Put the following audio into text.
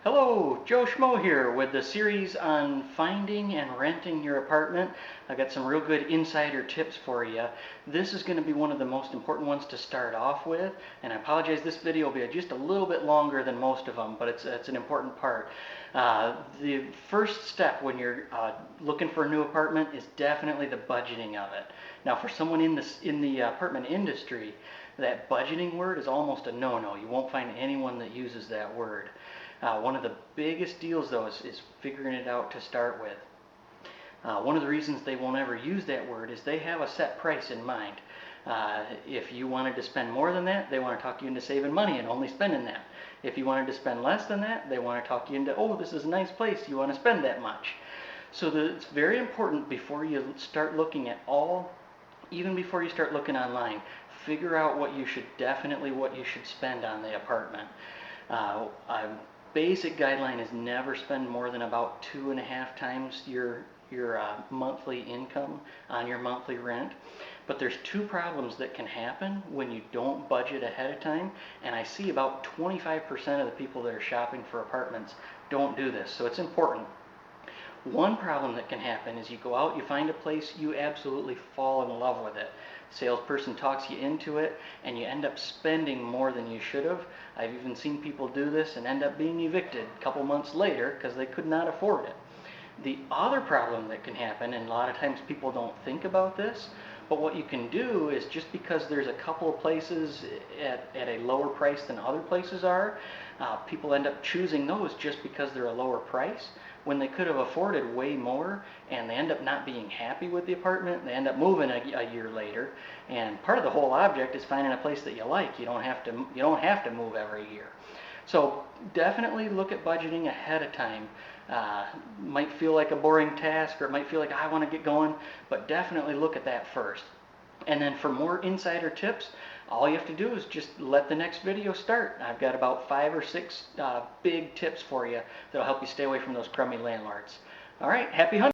Hello, Joe Schmo here with the series on finding and renting your apartment. I've got some real good insider tips for you. This is going to be one of the most important ones to start off with, and I apologize, this video will be just a little bit longer than most of them, but it's an important part. The first step when you're looking for a new apartment is definitely the budgeting of it. Now, for someone in the apartment industry, that budgeting word is almost a no-no. You won't find anyone that uses that word. One of the biggest deals, though, is figuring it out to start with. One of the reasons they won't ever use that word is they have a set price in mind. If you wanted to spend more than that, they want to talk you into saving money and only spending that. If you wanted to spend less than that, they want to talk you into, oh, this is a nice place, you want to spend that much. So it's very important before you start looking at even before you start looking online, figure out what you should spend on the apartment. A basic guideline is never spend more than about 2.5 times your monthly income on your monthly rent. But there's two problems that can happen when you don't budget ahead of time, and I see about 25% of the people that are shopping for apartments don't do this, so it's important. One problem that can happen is you go out, you find a place, you absolutely fall in love with it. Salesperson talks you into it, and you end up spending more than you should have. I've even seen people do this and end up being evicted a couple months later because they could not afford it. The other problem that can happen, and a lot of times people don't think about this, but what you can do is just because there's a couple of places at a lower price than other places are, people end up choosing those just because they're a lower price when they could have afforded way more, and they end up not being happy with the apartment. They end up moving a year later, and part of the whole object is finding a place that you like. You don't have to move every year. So definitely look at budgeting ahead of time. Might feel like a boring task, or it might feel like I want to get going, but definitely look at that first. And then for more insider tips, all you have to do is just let the next video start. I've got about 5 or 6 big tips for you that'll help you stay away from those crummy landlords. All right, happy hunting.